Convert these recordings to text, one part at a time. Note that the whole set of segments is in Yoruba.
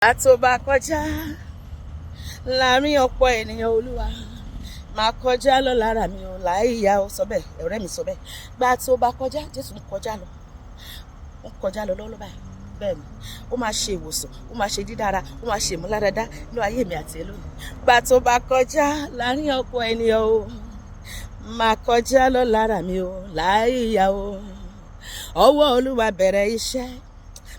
Tó bá kọjá láàrin ọ̀pọ̀ ènìyàn olúwa máa kọjá lọ lára mi ò láìyá ó sọ bẹ́ẹ̀, ọ̀rẹ́ mi sọ bẹ́ẹ̀. Gbà tó bá kọjá, Jésù ń kọjá lọ, lọ́wọ́ báyìí. Bẹ́ẹ̀ ni ó máa ṣe ìwòsàn, ó máa ṣe dídára, ó máa ṣe ìmúláradá nínú ayé mi àti ẹ lónìí. Gbà tó bá kọjá láàrin ọ̀pọ̀ ènìyàn o máa kọjá lọ lára mi ò láìyá o. Ọwọ́ olúwa bẹ̀rẹ̀ iṣẹ́.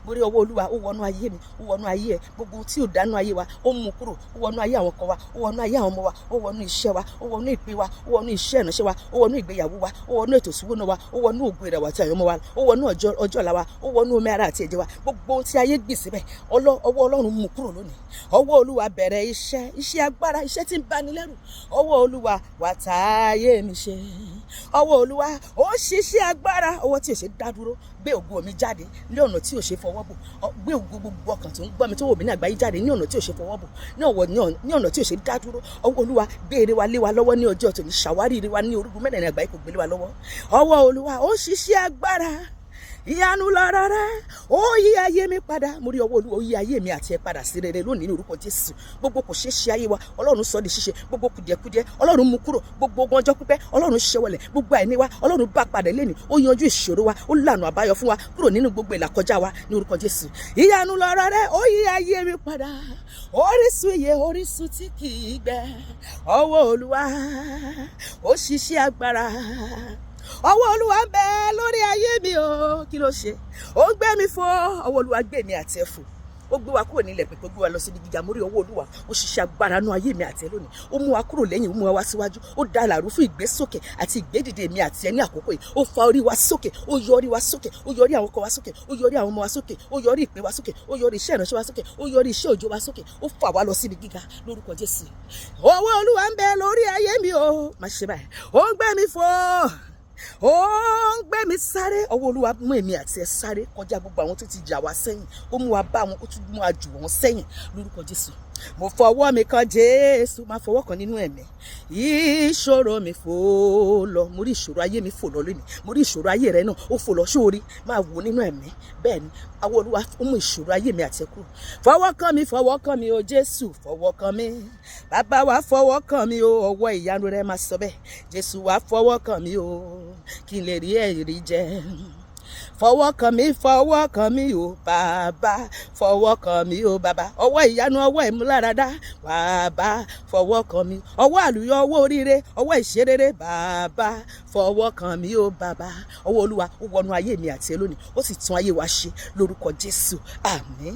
Mo rí ọwọ́ olúwa, ó wọnú ayé mi, ó wọnú ayé ẹ. Gbogbo tí ò dánú ayé wa ó mú kúrò, ó wọnú ayé àwọn kan wa, ó wọnú ayé àwọn ọmọ wa, ó wọnú iṣẹ́ wa, ó wọnú ìpín wa, ó wọnú iṣẹ́ ìránṣẹ́ wa, ó wọnú ìgbéyàwó wa, ó wọnú ètò ìṣúná wa, ó wọnú ògo ìràwọ̀ àti àyànmọ́ wa, ó wọnú ọjọ́ ọ̀la wa, ó wọnú omi ara àti ẹ̀jẹ̀ wa. Gbogbo ohun tí ayé gbìn síbẹ̀, ọwọ́ ọlọ́run mú kúrò lónìí. Ọwọ́ olúwa bẹ̀rẹ̀ iṣẹ́ agbára, iṣẹ́ tí ń bani lẹ́rù. Ọwọ́ olúwa wá táyé mi ṣe. Ọwọ́ olúwa ó ṣiṣẹ́ agbára, ọwọ́ tí ò ṣe dá dúró. Gbé ògo mi jáde ní ọ̀nà tí ò ṣe fọwọ́ bò. Gbé ògo gbogbo ọkàn tó ń gbọ́ mi tó wò mí ní àgbáyé jáde ní ọ̀nà tí ò ṣe fọwọ́ bò, ní ọ̀nà tí ò ṣe dá dúró. Ọwọ́ olúwa gbé ire wa lé wa lọ́wọ́ ní ọjọ́ tòní, ṣàwárí ire wa ní orúkún mẹ́rẹ̀ẹ̀rin àgbáyé kò gbé lé wa lọ́wọ́. Ọwọ́ olúwa ó ṣiṣẹ́ agbára, ìyanu lára rẹ ó yí ayé mi padà. Mo rí ọwọ́ olúwa ó yí ayé mi àti ẹ padà sí rere lónìí ní orúkọ Jésù. Gbogbo kò ṣeé ṣe ayé wa ọlọ́run sọ di ṣíṣe, gbogbo kùdìẹ̀kudìẹ ọlọ́run mú kúrò, gbogbo ogun ọjọ́ pípẹ́ ọlọ́run ṣẹ́wọ̀lẹ̀, gbogbo àìní wa ọlọ́run bá padà lẹ́nu, ó yanjú ìṣòro wa, ó lànà àbáyọ fún wa kúrò nínú gbogbo ìlàkọjá wa ní orúkọ Jésù. Ìyanu lára rẹ ó yí ayé mi padà, orísun iye, orísun tí kì í gbẹ. Ọwọ́ olúwa ó ṣiṣẹ́ agbára. Ọwọ́ olúwa ń bẹ lórí ayé mi o, kí ló ṣe? Ó ń gbé mi fò. Ọwọ́ olúwa gbé mi àti ẹ fò, ó gbé wa kúrò nílẹ̀ pẹ̀pẹ̀, gbé wa lọ síbi gíga. Mo rí ọwọ́ olúwa ó ṣiṣẹ́ agbára nú ayé mi àti ẹ lónìí. Ó mú wa kúrò lẹ́yìn, ó mú wa wá síwájú, ó dá làrú fún ìgbésókè àti ìgbédìde mi àti ẹ ní àkókò yìí. Ó fa orí wa sókè, ó yọ orí wa sókè, ó yọrí àwọn ọkọ wa sókè, ó yọrí àwọn ọmọ wa sókè, ó yọrí ìpín wa sókè, ó yọrí iṣẹ́ ìránṣẹ́ wa sókè, ó yọrí iṣẹ́ òjò wa sókè, ó fà wá lọ síbi gíga lórúkọ Jésù. Ọwọ́ olúwa ń bẹ lórí ayé mi o, má ṣe báyìí. Ó ń gbé mi fò, ó ń gbé mi sáré. Ọwọ́ olúwa mú èmi àti ẹ sáré kọjá gbogbo àwọn tó ti jà wá sẹ́yìn, ó mú wa bá wọn, ó tún mú wa jù wọ́n sẹ́yìn lórúkọ Jésù. Mo fọwọ́ mi kan Jésù, máa fọwọ́ kan nínú ẹ̀mí. Ìṣòro mi fò lọ, mo rí ìṣòro ayé mi fò lọ lónìí, mo rí ìṣòro ayé rẹ náà ó fò lọ sórí, máa wò nínú ẹ̀mí. Bẹ́ẹ̀ ni ọwọ́ olúwa ó mú ìṣòro ayé mi àti ẹ kúrò. Fọwọ́ kan mi o Jésù, fọwọ́ kan mi. Bàbá wa fọwọ́ kan mi o, ọwọ́ ìyanu rẹ máa sọ bẹ́ẹ̀. Jésù wa fọwọ́ kan mi o, kí n lè rí ẹ̀rí jẹ. Fọwọ́ kan mi o bàbá, fọwọ́ kan mi o bàbá. Ọwọ́ ìyanu, ọwọ́ ìmúláradá, bàbá fọwọ́ kan mi. Ọwọ́ àlùyọ, ọwọ́ oríire, ọwọ́ ìṣerere, bàbá fọwọ́ kan mi o bàbá. Ọwọ́ olúwa ó wọnú ayé mi àti ẹ lónìí, ó sì tún ayé wa ṣe lórúkọ Jésù. Àmín.